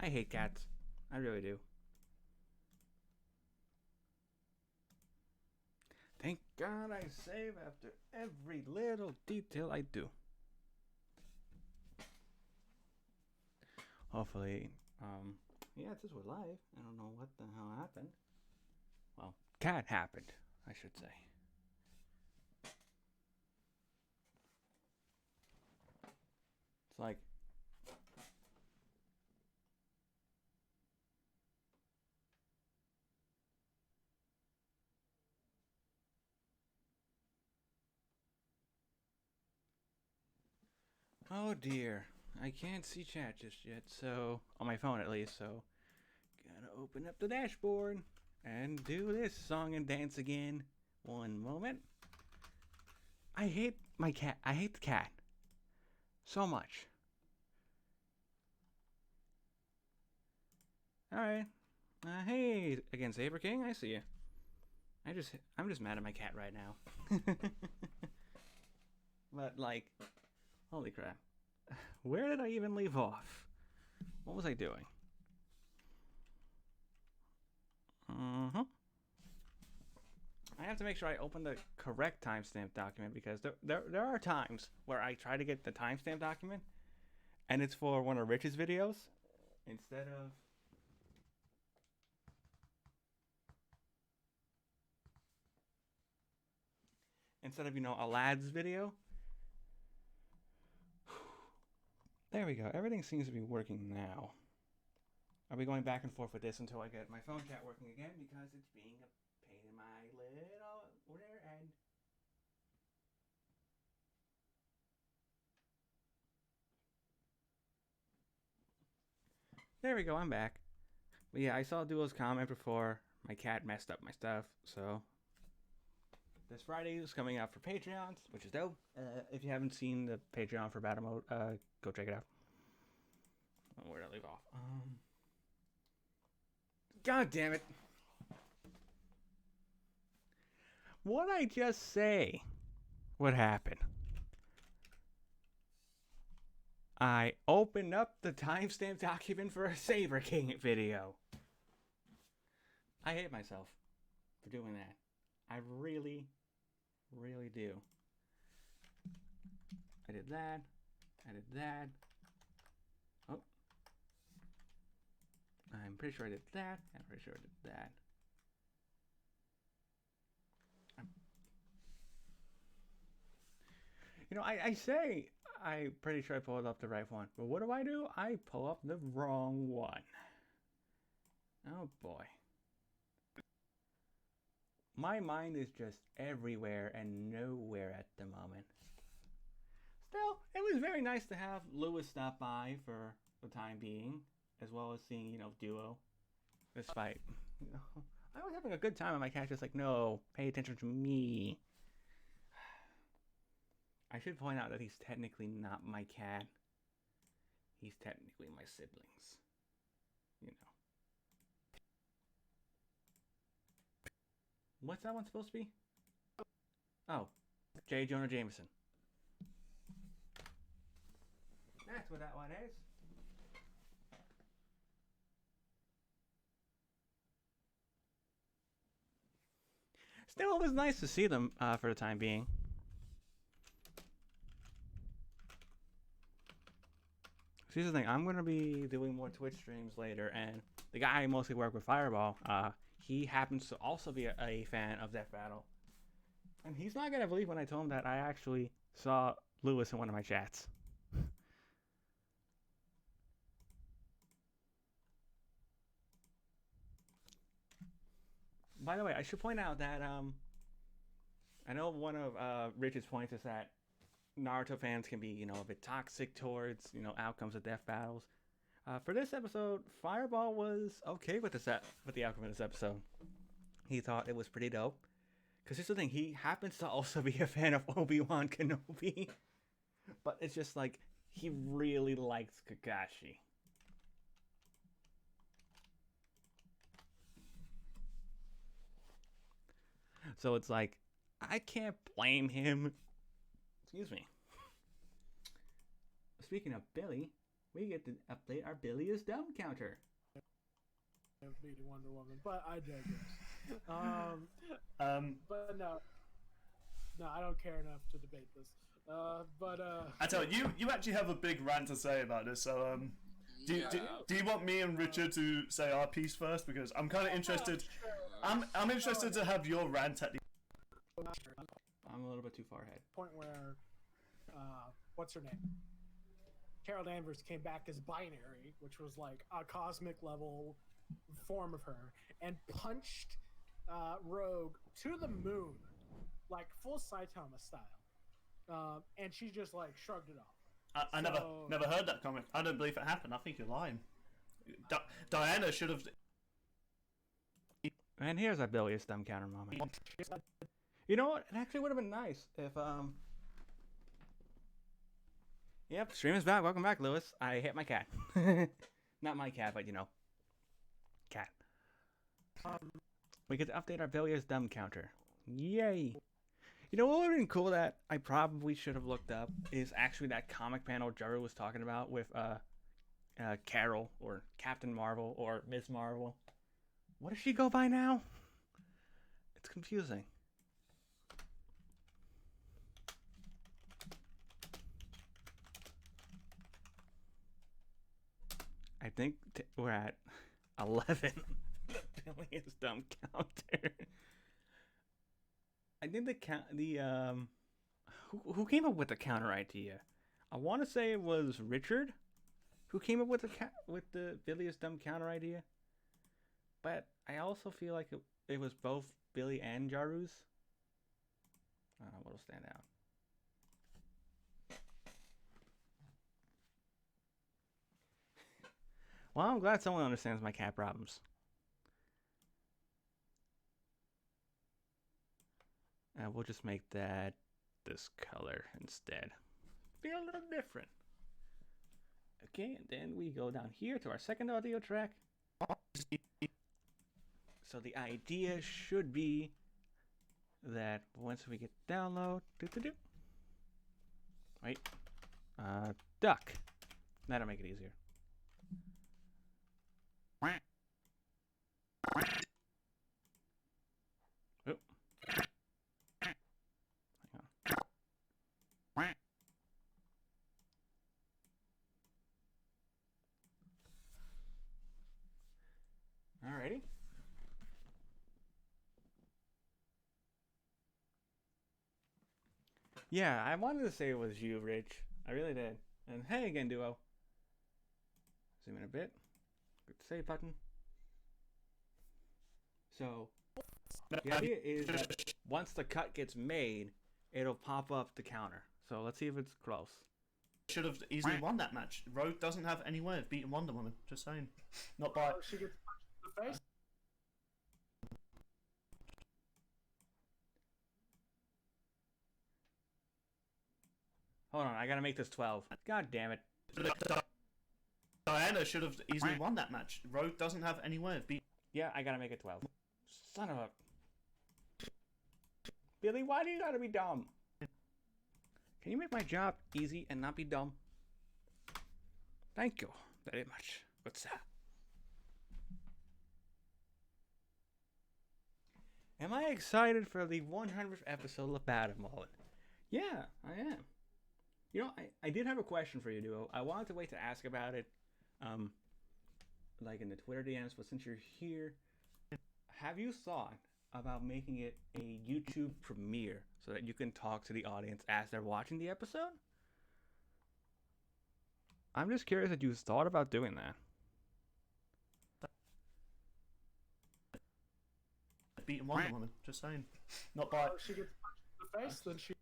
I hate cats. I really do. Thank God I save after every little detail I do. Hopefully, yeah, this was live. I don't know what the hell happened. Well, cat happened, I should say. It's like, oh dear, I can't see chat just yet, so, on my phone at least, so, gotta open up the dashboard and do this song and dance again. One moment. I hate my cat. I hate the cat so much. All right. Hey, again, Saber King. I see you. I'm just mad at my cat right now. But like, holy crap, where did I even leave off? What was I doing? I have to make sure I open the correct timestamp document because there are times where I try to get the timestamp document and it's for one of Rich's videos instead of a lad's video. There we go. Everything seems to be working now. I'll be going back and forth with this until I get my phone chat working again because it's being a pain in my little rear end. There we go. I'm back. But yeah, I saw Duo's comment before. My cat messed up my stuff, so this Friday is coming out for Patreons, which is dope. If you haven't seen the Patreon for Battle Mode, go check it out. Oh, where did I leave off? God damn it! What I just say? What happened? I opened up the timestamp document for a Saber King video. I hate myself for doing that. I really, really do. I did that. I did that. Oh. I'm pretty sure I did that. I'm pretty sure I did that. I say I'm pretty sure I pulled up the right one. But what do? I pull up the wrong one. Oh boy. My mind is just everywhere and nowhere at the moment. Still, it was very nice to have Lewis stop by for the time being, as well as seeing, Duo. Despite, I was having a good time, and my cat's just like, no, pay attention to me. I should point out that he's technically not my cat. He's technically my siblings. You know. What's that one supposed to be? Oh, J. Jonah Jameson. That's what that one is. Still, it was nice to see them for the time being. Here's the thing, I'm going to be doing more Twitch streams later, and the guy I mostly work with, Fireball, he happens to also be a fan of Death Battle. And he's not going to believe when I told him that I actually saw Lewis in one of my chats. By the way, I should point out that I know one of Rich's points is that Naruto fans can be, a bit toxic towards, outcomes of death battles. For this episode, Fireball was okay with the outcome of this episode. He thought it was pretty dope. Because here's the thing, he happens to also be a fan of Obi-Wan Kenobi. But it's just like, he really likes Kakashi. So it's like, I can't blame him. Excuse me. Speaking of Billy, we get to update our Billy is dumb counter. Beating Wonder Woman, but I digress. But no, I don't care enough to debate this. I tell you, you actually have a big rant to say about this. So do you want me and Richard to say our piece first? Because I'm kind of interested. I'm interested to have your rant at the. I'm a little bit too far ahead. Point where, what's her name? Carol Danvers came back as binary, which was like a cosmic level form of her, and punched Rogue to the moon, like full Saitama style. And she just like shrugged it off. I never heard that comic. I don't believe it happened. I think you're lying. Diana should have. And here's our Billy is dumb counter moment. You know what? It actually would have been nice if Yep, stream is back. Welcome back, Lewis. I hit my cat. Not my cat, but cat. We get to update our Billy is dumb counter. Yay! You know what would have been cool that I probably should have looked up is actually that comic panel Jaru was talking about with Carol or Captain Marvel or Ms. Marvel. What does she go by now? It's confusing. I think we're at 11. The Billy is dumb counter. I think who came up with the counter idea? I want to say it was Richard who came up with the Billy is dumb counter idea. But I also feel like it was both Billy and Jaru's. I don't know what'll stand out. Well, I'm glad someone understands my cat problems. And we'll just make that this color instead. Be a little different. Okay, and then we go down here to our second audio track. So the idea should be that once we get download, wait, duck. That'll make it easier. Oh. Hang on. Alrighty. Yeah, I wanted to say it was you, Rich. I really did. And hey again, Duo. Zoom in a bit. Good save button. So, the idea is that once the cut gets made, it'll pop up the counter. So let's see if it's close. Should have easily won that match. Rogue doesn't have any way of beating Wonder Woman. Just saying. Not by. She gets punched in the face. Hold on, I gotta make this 12. God damn it. Diana should have easily won that match. Rogue doesn't have any way of beating. Yeah, I gotta make it 12. Son of a... Billy, why do you gotta be dumb? Can you make my job easy and not be dumb? Thank you very much. What's that? Am I excited for the 100th episode of Battlemolan? Yeah, I am. You know, I did have a question for you, Duo. I wanted to wait to ask about it, like in the Twitter DMs, but since you're here, have you thought about making it a YouTube premiere so that you can talk to the audience as they're watching the episode? I'm just curious if you thought about doing that. Beating Wonder Woman, just saying. Not by. She gets punched in the face, then she.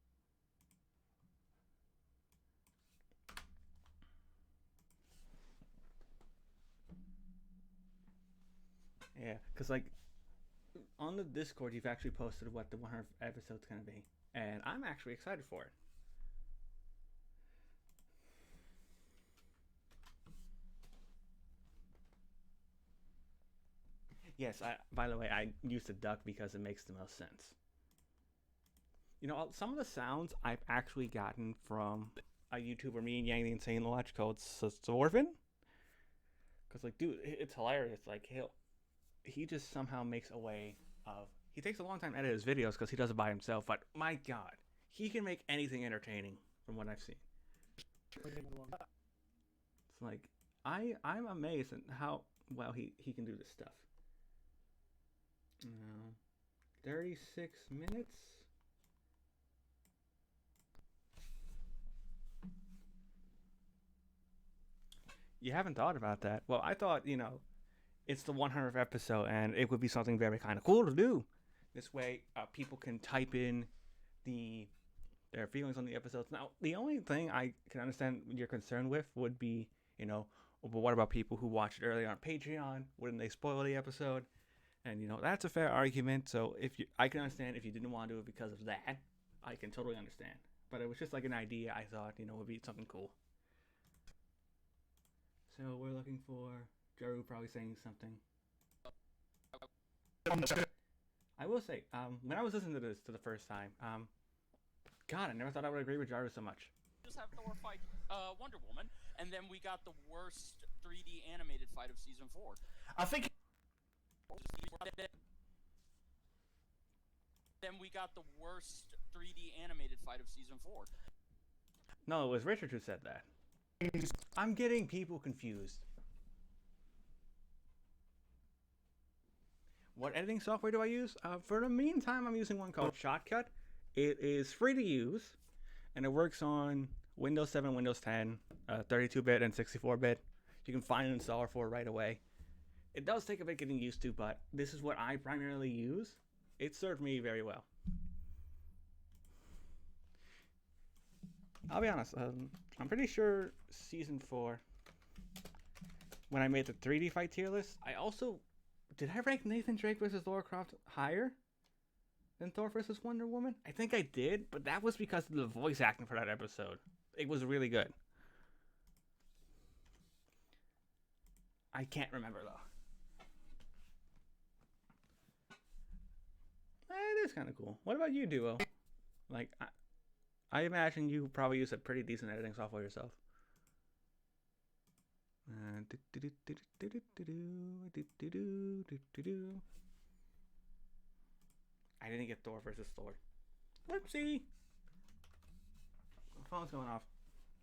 Yeah, because like on the Discord, you've actually posted what the 100th episode's gonna be, and I'm actually excited for it. Yes, by the way, I used the duck because it makes the most sense. You know, some of the sounds I've actually gotten from a YouTuber, me and Yang the Insane watch called Sorvin. Because, like, dude, it's hilarious. Like, he just somehow makes a way of... He takes a long time to edit his videos because he does it by himself. But, my God, he can make anything entertaining from what I've seen. It's like, I'm amazed at how well he can do this stuff. 36 minutes? You haven't thought about that. Well, I thought, it's the 100th episode, and it would be something very kind of cool to do. This way, people can type in their feelings on the episodes. Now, the only thing I can understand your concern with would be, but what about people who watched it earlier on Patreon? Wouldn't they spoil the episode? And, that's a fair argument. So I can understand if you didn't want to do it because of that. I can totally understand. But it was just like an idea I thought, would be something cool. So we're looking for Jaru probably saying something. I will say, when I was listening to this the first time, God, I never thought I would agree with Jaru so much. Just have Thor fight Wonder Woman, and then we got the worst 3D animated fight of season 4. I think. Then we got the worst 3D animated fight of season 4. No, it was Richard who said that. I'm getting people confused. What editing software do I use? For the meantime, I'm using one called Shotcut. It is free to use, and it works on Windows 7, Windows 10, 32-bit, and 64-bit. You can find an installer for it right away. It does take a bit getting used to, but this is what I primarily use. It served me very well. I'll be honest, I'm pretty sure Season 4, when I made the 3D fight tier list, I also... Did I rank Nathan Drake vs. Lara Croft higher than Thor vs. Wonder Woman? I think I did, but that was because of the voice acting for that episode. It was really good. I can't remember, though. It is kind of cool. What about you, Duo? Like, I imagine you probably use a pretty decent editing software yourself. I didn't get Thor versus Thor. Whoopsie! My phone's going off.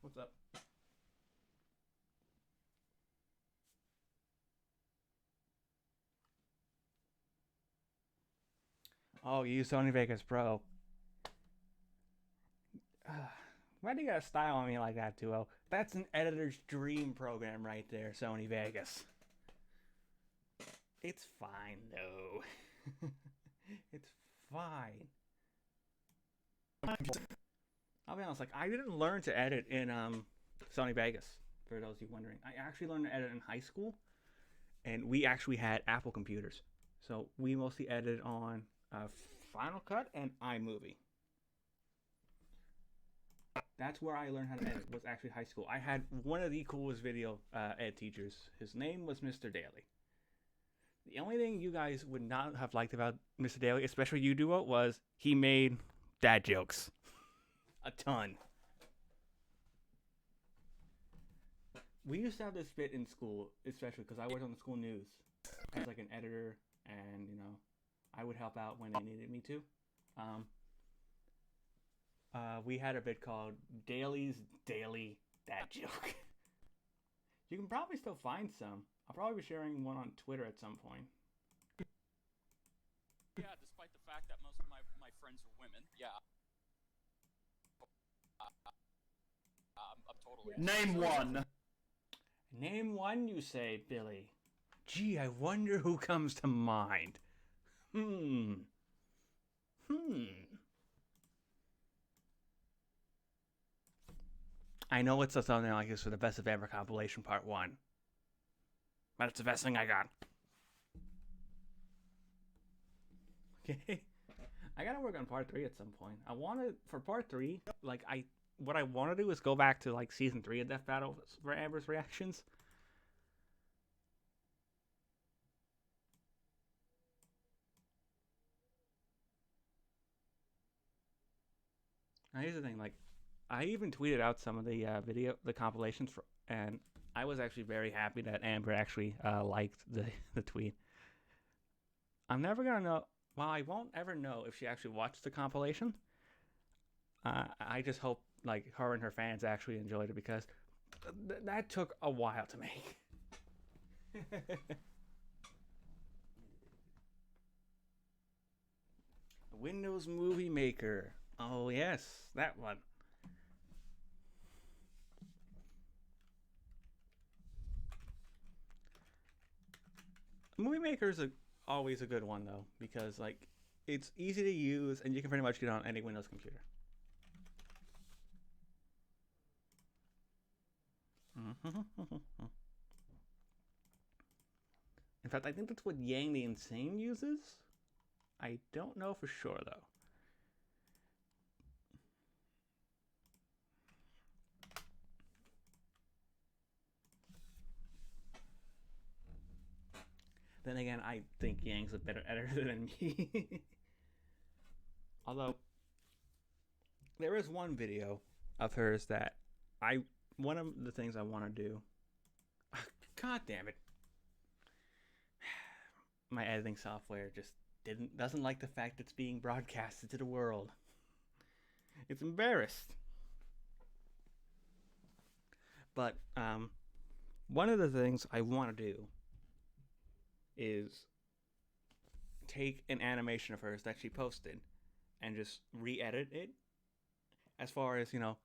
What's up? Oh, you use Sony Vegas Pro. Why do you gotta style on me like that, Duo? That's an editor's dream program right there, Sony Vegas. It's fine, though. It's fine. I'll be honest, like, I didn't learn to edit in Sony Vegas, for those of you wondering. I actually learned to edit in high school, and we actually had Apple computers. So we mostly edited on Final Cut and iMovie. That's where I learned how to edit, was actually high school. I had one of the coolest video ed teachers. His name was Mr. Daly. The only thing you guys would not have liked about Mr. Daly, especially you, Duo, was he made dad jokes. A ton. We used to have this bit in school, especially because I worked on the school news as like an editor, and, I would help out when they needed me to. We had a bit called Daly's Daily Dad Joke. You can probably still find some. I'll probably be sharing one on Twitter at some point. Yeah, despite the fact that most of my friends are women. Yeah. I'm totally... Name one. Name one, you say, Billy. Gee, I wonder who comes to mind. I know it's a thumbnail like this for the Best of Ever compilation part 1. But it's the best thing I got. Okay. I gotta work on part 3 at some point. For part 3, like, what I want to do is go back to, like, season 3 of Death Battle for Amber's reactions. Now, here's the thing, like, I even tweeted out some of the the compilations, and I was actually very happy that Amber actually liked the tweet. I'm never gonna know. Well, I won't ever know if she actually watched the compilation. I just hope like her and her fans actually enjoyed it, because that took a while to make. Windows Movie Maker. Oh yes, that one. Movie Maker is always a good one though, because like it's easy to use and you can pretty much get on any Windows computer. In fact, I think that's what Yang the Insane uses. I don't know for sure though. Then again, I think Yang's a better editor than me. Although, there is one video of hers that one of the things I want to do. God damn it. My editing software just doesn't like the fact it's being broadcasted to the world. It's embarrassed. But one of the things I want to do is take an animation of hers that she posted and just re-edit it, as far as, you know,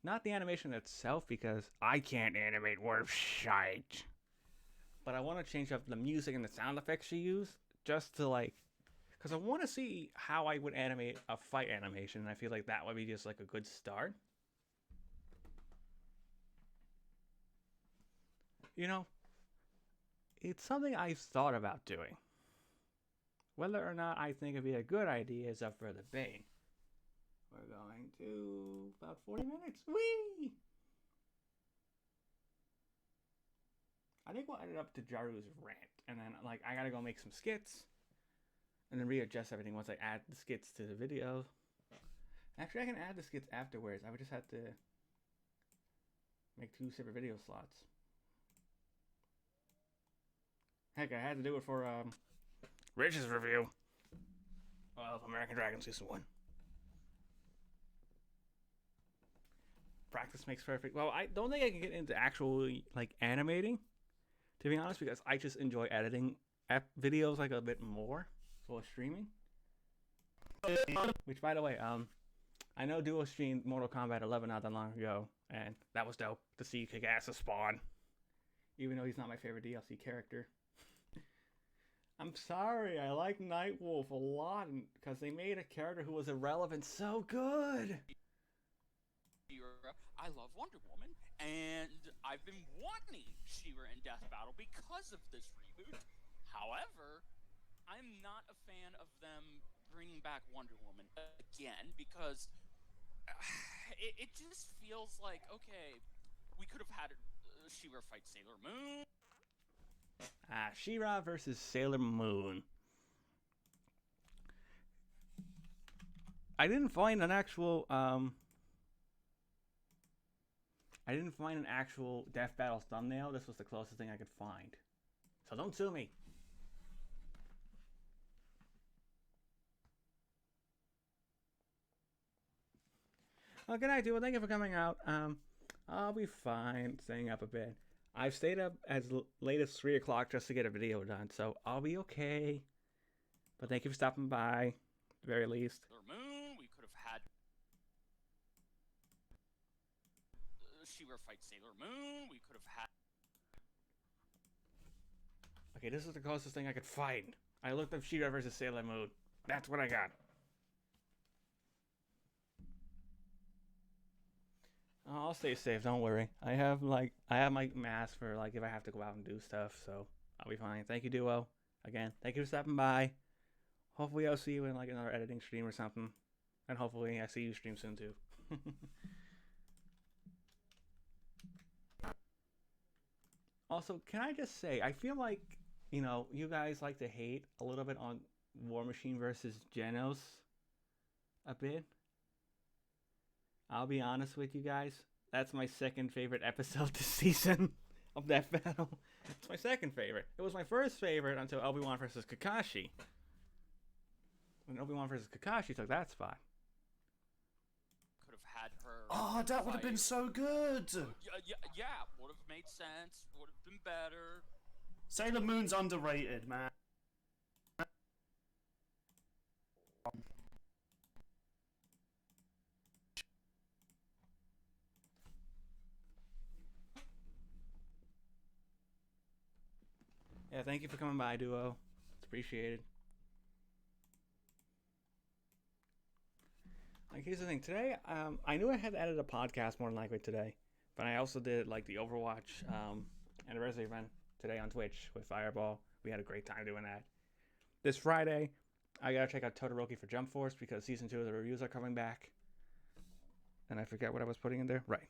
not the animation itself, because I can't animate worth shite, but I want to change up the music and the sound effects she used, just to like, because I want to see how I would animate a fight animation, and I feel like that would be just like a good start. You know, it's something I've thought about doing. Whether or not I think it'd be a good idea is up for debate. We're going to about 40 minutes. Whee! I think we'll end up to Jaru's rant, and then like I gotta go make some skits, and then readjust everything once I add the skits to the video. Actually, I can add the skits afterwards. I would just have to make 2 separate video slots. Heck, I had to do it for Rich's review of American Dragon Season 1. Practice makes perfect. Well, I don't think I can get into actually like animating, to be honest, because I just enjoy editing videos like a bit more for streaming. Which, by the way, I know Duo streamed Mortal Kombat 11 not that long ago, and that was dope to see kick ass as Spawn, even though he's not my favorite DLC character. I'm sorry, I like Nightwolf a lot because they made a character who was irrelevant so good. I love Wonder Woman, and I've been wanting She-Ra in Death Battle because of this reboot. However, I'm not a fan of them bringing back Wonder Woman again, because it just feels like, okay, we could have had She-Ra fight Sailor Moon. She-Ra versus Sailor Moon. I didn't find an actual Death Battle thumbnail. This was the closest thing I could find. So don't sue me. Well, good night, dude. Thank you for coming out. I'll be fine staying up a bit. I've stayed up as late as 3 o'clock just to get a video done, so I'll be okay. But thank you for stopping by, at the very least. Moon, we could have had She-Ra fight Sailor Moon. We could have had. Okay, this is the closest thing I could find. I looked up She-Ra versus Sailor Moon. That's what I got. Oh, I'll stay safe. Don't worry. I have my mask for like if I have to go out and do stuff, so I'll be fine. Thank you, Duo. Again, thank you for stopping by. Hopefully, I'll see you in like another editing stream or something, and hopefully, I see you stream soon too. Also, can I just say, I feel like, you know, you guys like to hate a little bit on War Machine versus Genos a bit. I'll be honest with you guys. That's my second favorite episode this season of Death Battle. It's my second favorite. It was my first favorite until Obi-Wan versus Kakashi. When Obi-Wan versus Kakashi took that spot. Could have had her. Oh, that would have been so good. Yeah, would have made sense. Would have been better. Sailor Moon's underrated, man. Yeah, thank you for coming by, Duo. It's appreciated. Like, here's the thing. Today, I knew I had to edit a podcast more than likely today, but I also did like the Overwatch anniversary event today on Twitch with Fireball. We had a great time doing that. This Friday, I gotta check out Todoroki for Jump Force because season 2 of the reviews are coming back. And I forget what I was putting in there. Right.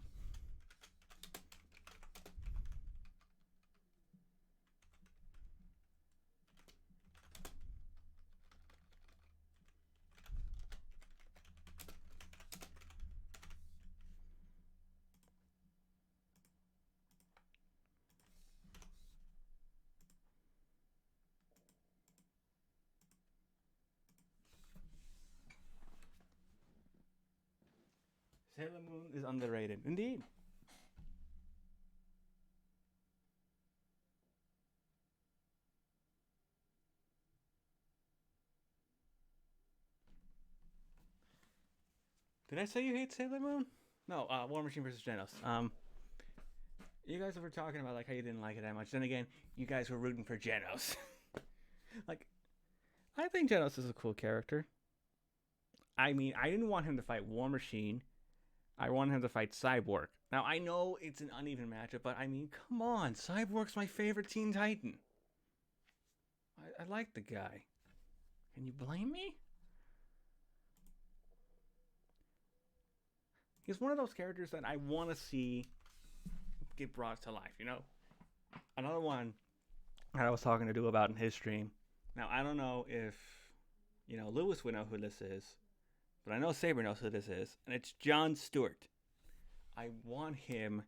Sailor Moon is underrated. Indeed. Did I say you hate Sailor Moon? No, War Machine versus Genos. You guys were talking about like how you didn't like it that much. Then again, you guys were rooting for Genos. Like, I think Genos is a cool character. I mean, I didn't want him to fight War Machine. I wanted him to fight Cyborg. Now, I know it's an uneven matchup, but I mean, come on. Cyborg's my favorite Teen Titan. I like the guy. Can you blame me? He's one of those characters that I want to see get brought to life, you know? Another one that I was talking to Do about in his stream. Now, I don't know if, you know, Lewis would know who this is, but I know Saber knows who this is, and it's Jon Stewart. I want him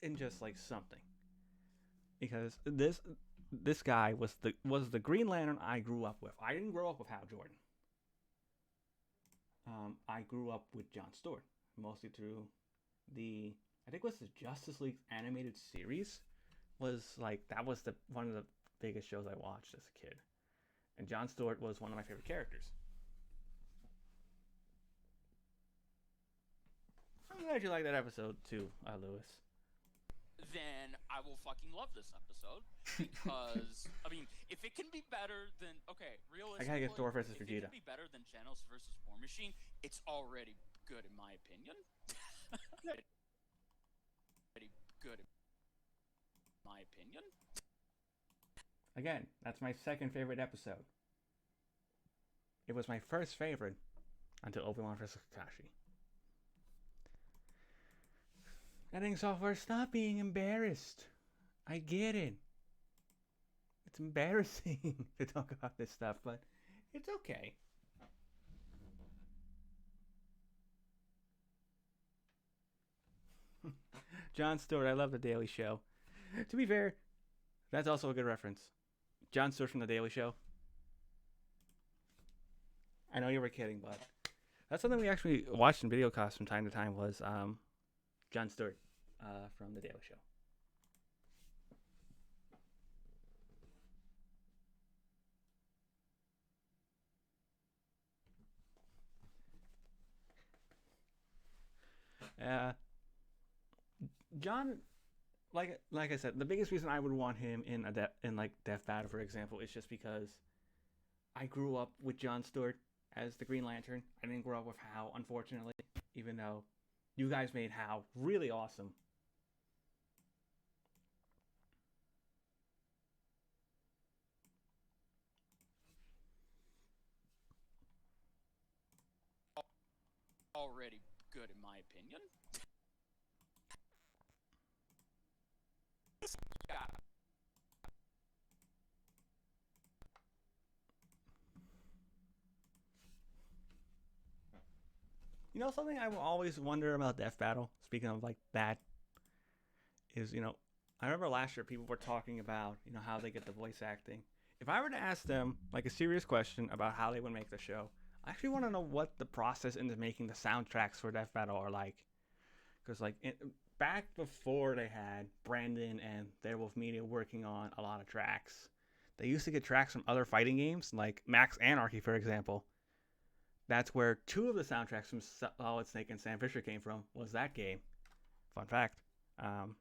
in just like something, because this guy was the Green Lantern I grew up with. I didn't grow up with Hal Jordan. I grew up with Jon Stewart, mostly through I think it was the Justice League animated series. That was one of the biggest shows I watched as a kid, and Jon Stewart was one of my favorite characters. I'm glad you like that episode too, Lewis. Then I will fucking love this episode because I mean, if it can be better than realistically, I gotta get Thor versus Vegeta. If it can be better than Genos versus War Machine, it's already good in my opinion. Already good in my opinion. Again, that's my second favorite episode. It was my first favorite until Obi-Wan vs. Kakashi. Editing software, stop being embarrassed. I get it. It's embarrassing to talk about this stuff, but it's okay. Jon Stewart, I love The Daily Show. To be fair, that's also a good reference. Jon Stewart from The Daily Show. I know you were kidding, but that's something we actually watched in video class from time to time was Jon Stewart from The Daily Show. John, like I said, the biggest reason I would want him in Death Battle, for example, is just because I grew up with Jon Stewart as the Green Lantern. I didn't grow up with Hal, unfortunately, even though you guys made Hal really awesome. Already good in my opinion. Yeah. You know, something I will always wonder about Death Battle, speaking of like that, is, I remember last year people were talking about, how they get the voice acting. If I were to ask them like a serious question about how they would make the show, I actually want to know what the process into making the soundtracks for Death Battle are like. Because back before they had Brandon and Werewolf Media working on a lot of tracks, they used to get tracks from other fighting games, like Max Anarchy, for example. That's where two of the soundtracks from Solid Snake and Sam Fisher came from, was that game. Fun fact. I'm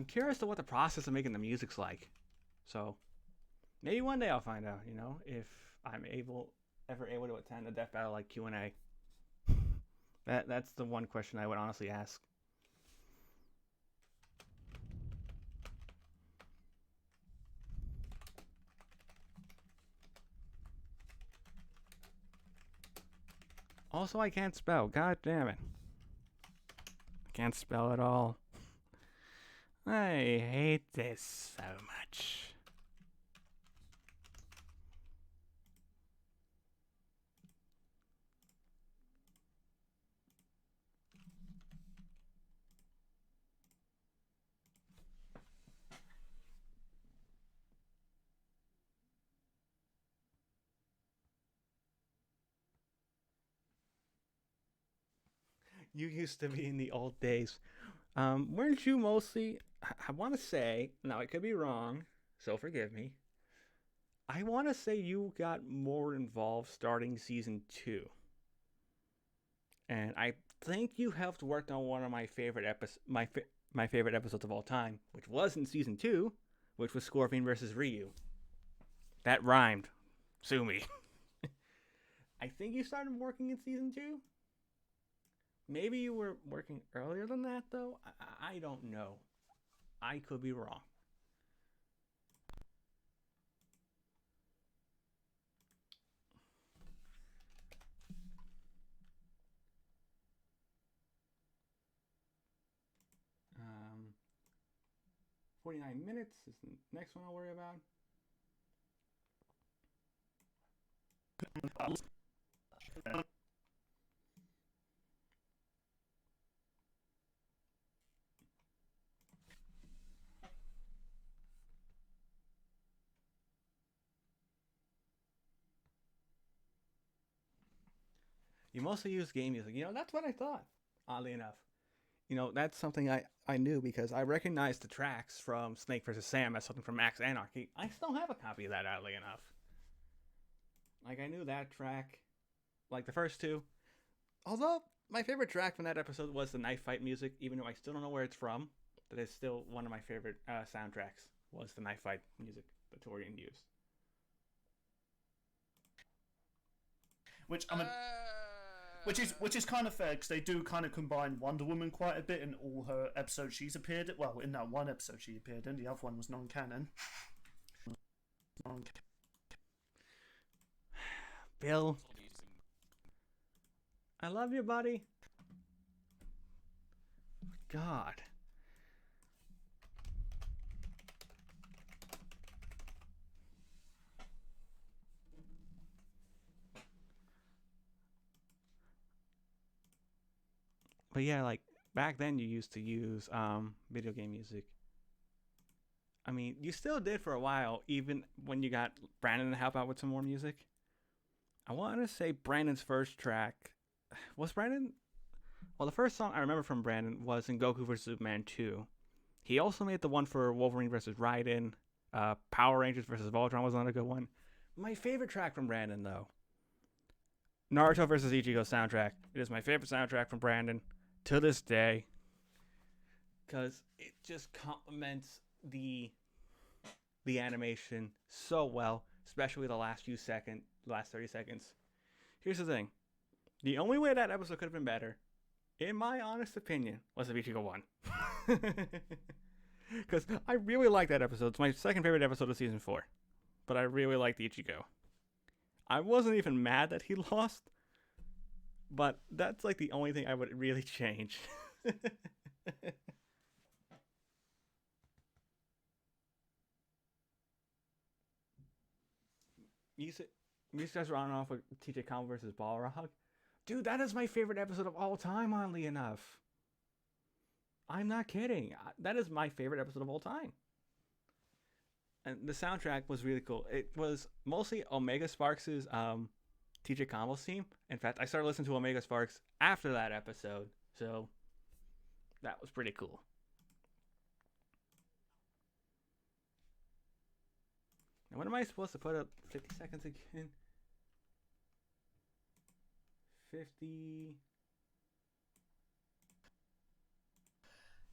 curious to what the process of making the music's like. So maybe one day I'll find out, if I'm ever able to attend a Death Battle like Q&A. That's the one question I would honestly ask. Also, I can't spell. God damn it. I can't spell at all. I hate this so much. You used to be in the old days. Weren't you mostly... I want to say... Now, I could be wrong, so forgive me. I want to say you got more involved starting Season 2. And I think you helped work on one of my favorite my favorite episodes of all time, which was in Season 2, which was Scorpion versus Ryu. That rhymed. Sue me. I think you started working in Season 2? Maybe you were working earlier than that, though? I don't know. I could be wrong. Um, 49 minutes is the next one I'll worry about. You mostly use game music. That's what I thought, oddly enough. That's something I knew because I recognized the tracks from Snake vs. Sam as something from Max Anarchy. I still have a copy of that, oddly enough. Like, I knew that track, like the first two. Although, my favorite track from that episode was the knife fight music, even though I still don't know where it's from. That is still one of my favorite soundtracks, was the knife fight music that Torian used. Which, I mean... Which is kind of fair, because they do kind of combine Wonder Woman quite a bit in all her episodes she's appeared in. Well, in that one episode she appeared in, the other one was non-canon. Bill. I love you, buddy. God. But yeah, like back then you used to use video game music. I mean, you still did for a while, even when you got Brandon to help out with some more music. I want to say Brandon's first track was Brandon. Well, the first song I remember from Brandon was in Goku vs. Superman 2. He also made the one for Wolverine vs. Raiden. Power Rangers vs. Voltron was another good one. My favorite track from Brandon, though, Naruto vs. Ichigo soundtrack. It is my favorite soundtrack from Brandon to this day, because it just complements the animation so well, especially the last 30 seconds. Here's the thing: the only way that episode could have been better, in my honest opinion, was if Ichigo won. Because I really like that episode. It's my second favorite episode of season 4, but I really liked Ichigo. I wasn't even mad that he lost, but that's like the only thing I would really change. You guys running off with TJ Khan versus Balrog, Dude, that is my favorite episode of all time, oddly enough. I'm not kidding. That is my favorite episode of all time. And the soundtrack was really cool. It was mostly Omega Sparks' TJ Combs theme. In fact, I started listening to Omega Sparks after that episode, so that was pretty cool. Now, when am I supposed to put up 50 seconds again? 50.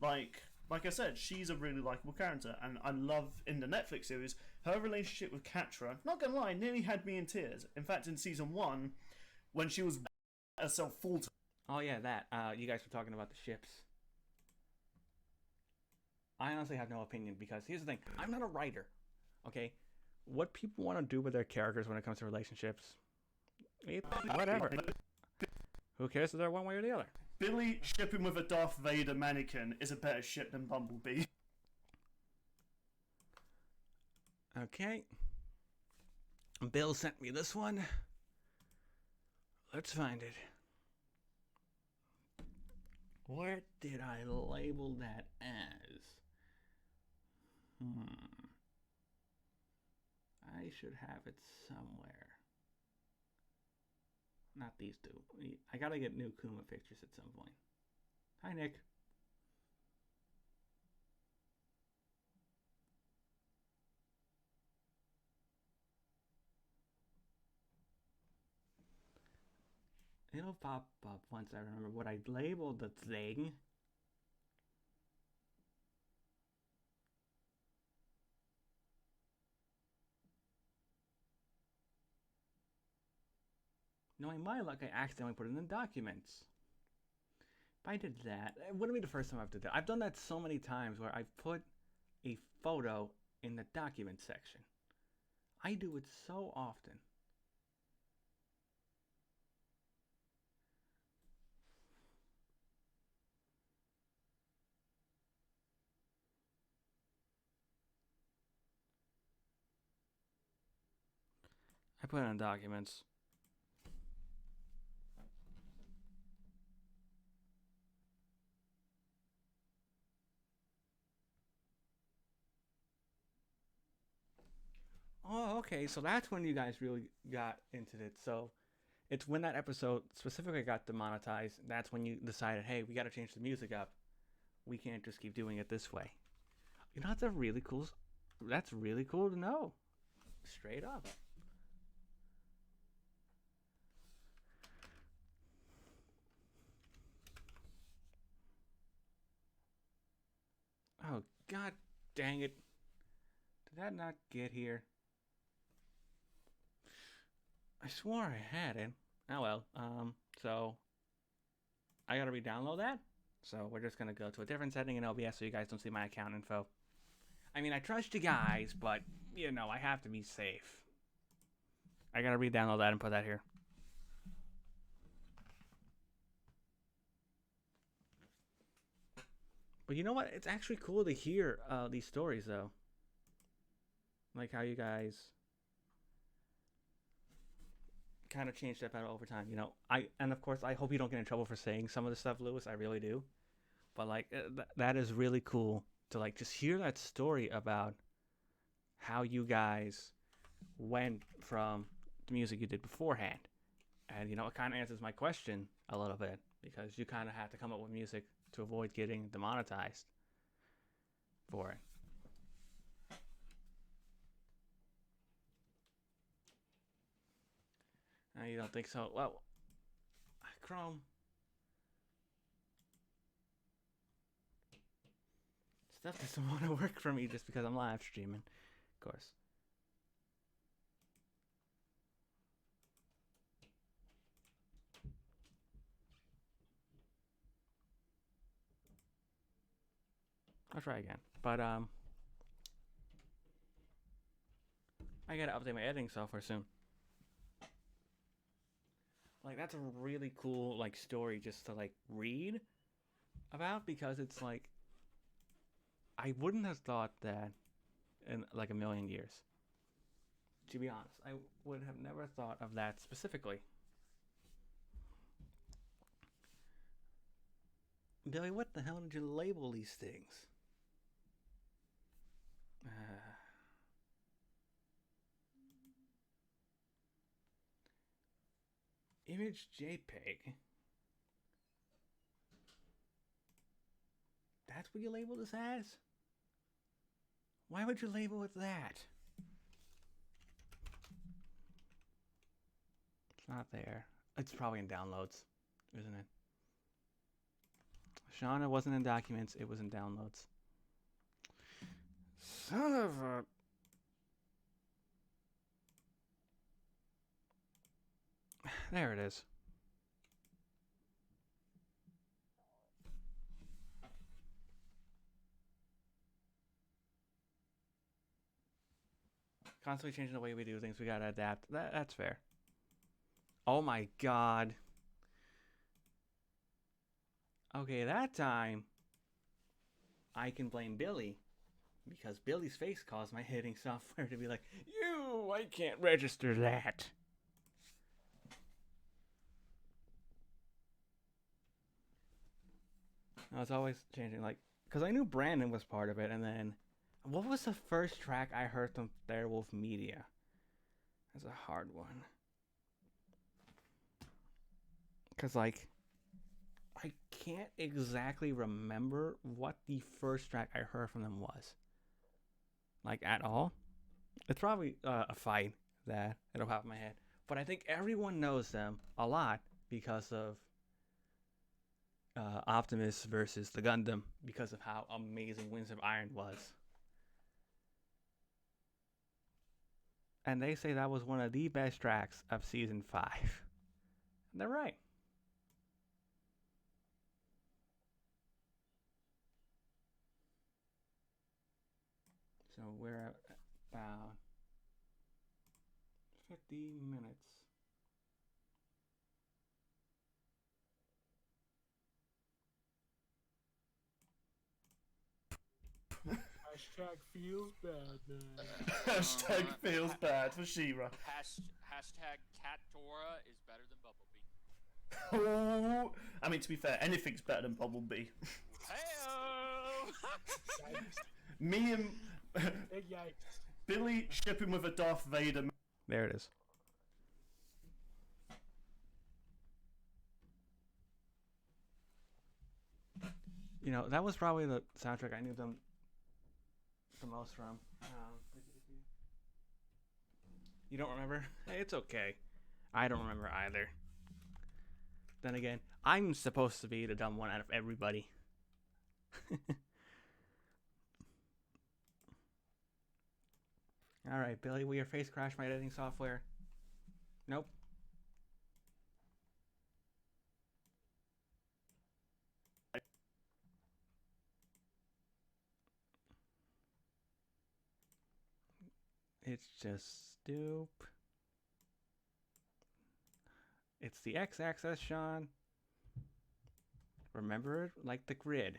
Like I said, she's a really likable character, and I love in the Netflix series her relationship with Catra. Not gonna lie, nearly had me in tears. In fact, in season 1, when she was herself full time. Oh yeah, that. You guys were talking about the ships. I honestly have no opinion because here's the thing: I'm not a writer. Okay, what people want to do with their characters when it comes to relationships, whatever. Who cares if they're one way or the other? Billy shipping with a Darth Vader mannequin is a better ship than Bumblebee. Okay. Bill sent me this one. Let's find it. Where did I label that as? I should have it somewhere. Not these two. I gotta get new Kuma pictures at some point. Hi, Nick. It'll pop up once I remember what I labeled the thing. Knowing my luck, I accidentally put it in the documents. If I did that, it wouldn't be the first time I've done that. I've done that so many times where I've put a photo in the document section. I do it so often. I put it in documents. Oh, okay. So that's when you guys really got into it. So it's when that episode specifically got demonetized. That's when you decided, hey, we got to change the music up. We can't just keep doing it this way. You know, that's a really cool. That's really cool to know. Straight up. Oh, god dang it. Did that not get here? I swore I had it. Oh well. So I gotta re-download that. So we're just gonna go to a different setting in OBS so you guys don't see my account info. I mean, I trust you guys, but you know, I have to be safe. I gotta re-download that and put that here. But you know what? It's actually cool to hear these stories, though. Like how you guys kind of changed up over time. You know, and of course, I hope you don't get in trouble for saying some of the stuff, Lewis. I really do. But like, that is really cool to like just hear that story about how you guys went from the music you did beforehand. And you know, it kind of answers my question a little bit because you kind of had to come up with music to avoid getting demonetized for it. You don't think so? Well, Chrome. Stuff doesn't want to work for me just because I'm live streaming, of course. I'll try again. But I gotta update my editing software soon. Like, that's a really cool like story just to like read about, because it's like I wouldn't have thought that in like a million years. To be honest, I would have never thought of that specifically. Billy, what the hell did you label these things? Image JPEG. That's what you label this as? Why would you label it that? It's not there. It's probably in downloads, isn't it? Shauna wasn't in documents, it was in downloads. Son of a... There it is. Constantly changing the way we do things, we gotta adapt. That's fair. Oh my god. Okay, that time I can blame Billy because Billy's face caused my hitting software to be like, I can't register that. I was always changing, like, because I knew Brandon was part of it, and then, what was the first track I heard from Beowulf Media? That's a hard one. Because, like, I can't exactly remember what the first track I heard from them was. Like, at all. It's probably a fight that it'll pop in my head. But I think everyone knows them a lot because of Optimus versus the Gundam, because of how amazing Winds of Iron was. And they say that was one of the best tracks of Season 5. And they're right. So we're at about 50 minutes. Hashtag feels bad, man. Hashtag feels bad for She-Ra. Hashtag Cat Dora is better than Bumblebee. Oh, I mean, to be fair, anything's better than Bumblebee. Hey-o! Me and Big yikes. Billy shipping with a Darth Vader. There it is. You know, that was probably the soundtrack I knew them the most from. You don't remember? Hey, it's okay. I don't remember either. Then again, I'm supposed to be the dumb one out of everybody. Alright, Billy, will your face crash my editing software? Nope. It's just stoop. It's the x-axis, Sean. Remember it like the grid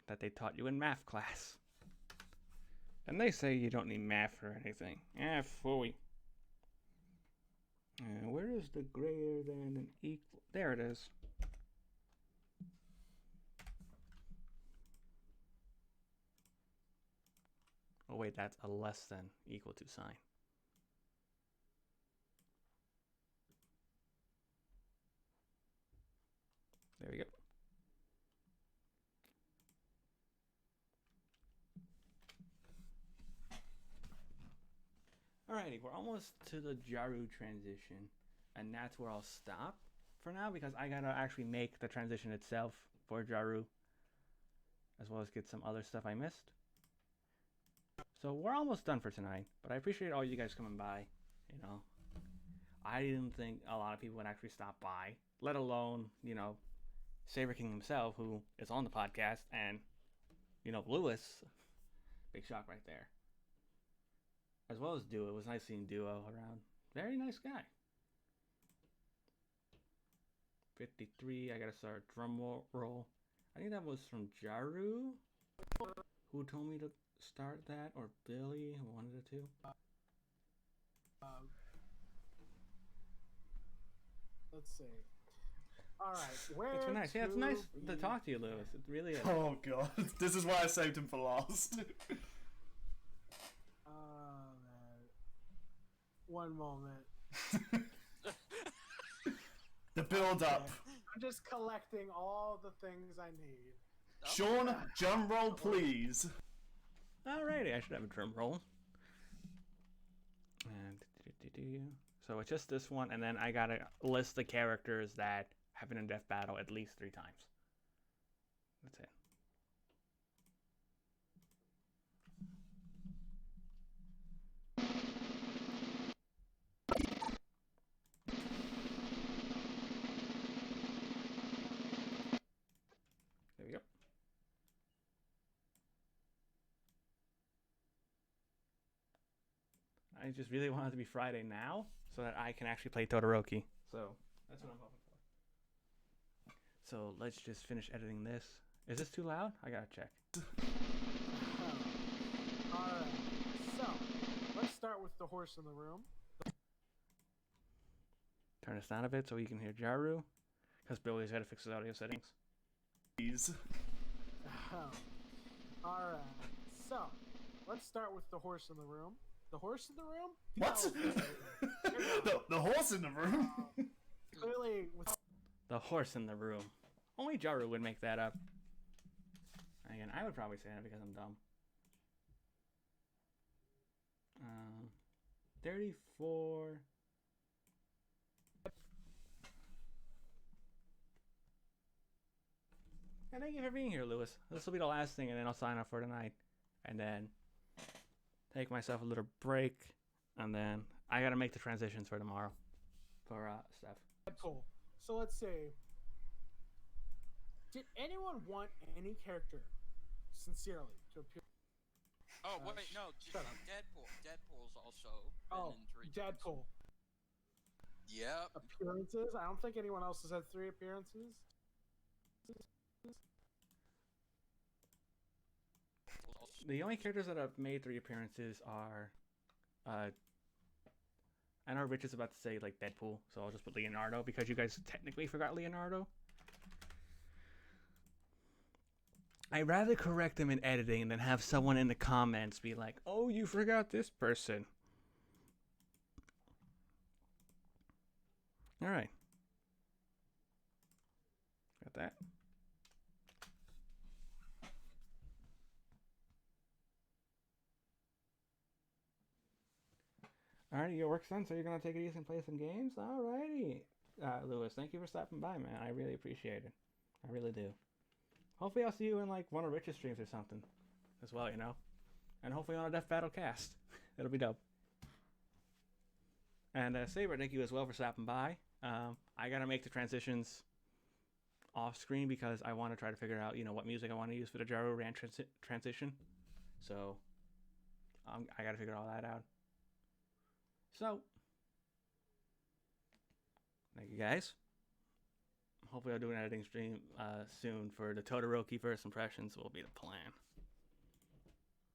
that they taught you in math class. And they say you don't need math for anything. Phooey. Where is the greater than and equal? There it is. Oh wait, that's a less than equal to sign. There we go. Alrighty, we're almost to the Jaru transition, and that's where I'll stop for now because I gotta actually make the transition itself for Jaru, as well as get some other stuff I missed. So we're almost done for tonight, but I appreciate all you guys coming by. You know, I didn't think a lot of people would actually stop by, let alone, you know, Saber King himself, who is on the podcast, and, you know, Lewis. Big shock right there. As well as Duo. It was nice seeing Duo around. Very nice guy. 53. I gotta start a drum roll. I think that was from Jaru, who told me to start that, or Billy, one of the two. Let's see. All right, where? It's been nice. Yeah, it's nice to talk to you, Lewis. It really is. Oh god, this is why I saved him for last. Man. One moment. The build up. I'm just collecting all the things I need. Sean, drum roll, please. Alrighty, I should have a drum roll. And so it's just this one, and then I gotta list the characters that have been in death battle at least 3 times. That's it. There we go. I just really want it to be Friday now so that I can actually play Todoroki. So that's what I'm hoping for. So let's just finish editing this. Is this too loud? I gotta check. Alright, so let's start with the horse in the room. Turn this down a bit so you can hear Jaru. Because Billy's gotta fix his audio settings. Please. Alright, so let's start with the horse in the room. The horse in the room? What? the horse in the room? Clearly, with The horse in the room. Only Jaru would make that up. Again, I would probably say that because I'm dumb. 34. And thank you for being here, Lewis. This will be the last thing, and then I'll sign off for tonight. And then take myself a little break, and then I gotta make the transitions for tomorrow for Steph. Deadpool. So let's see. Did anyone want any character sincerely to appear? Oh wait, no, shut up. Deadpool's also Oh, been in 3 times. Deadpool. Yep. Appearances? I don't think anyone else has had 3 appearances. The only characters that have made 3 appearances are, I know Rich is about to say like Deadpool, so I'll just put Leonardo because you guys technically forgot Leonardo. I'd rather correct them in editing than have someone in the comments be like, "Oh, you forgot this person." All right, got that. Alrighty, your work's done, so you're gonna take it easy and play some games? Alrighty. Lewis, thank you for stopping by, man. I really appreciate it. I really do. Hopefully I'll see you in like one of Rich's streams or something as well, you know? And hopefully on a Death Battle cast. It'll be dope. And Saber, thank you as well for stopping by. I gotta make the transitions off screen because I want to try to figure out, you know, what music I want to use for the Jaru Rant transition. So I gotta figure all that out. So, thank you guys. Hopefully I'll do an editing stream soon for the Todoroki first impressions will be the plan.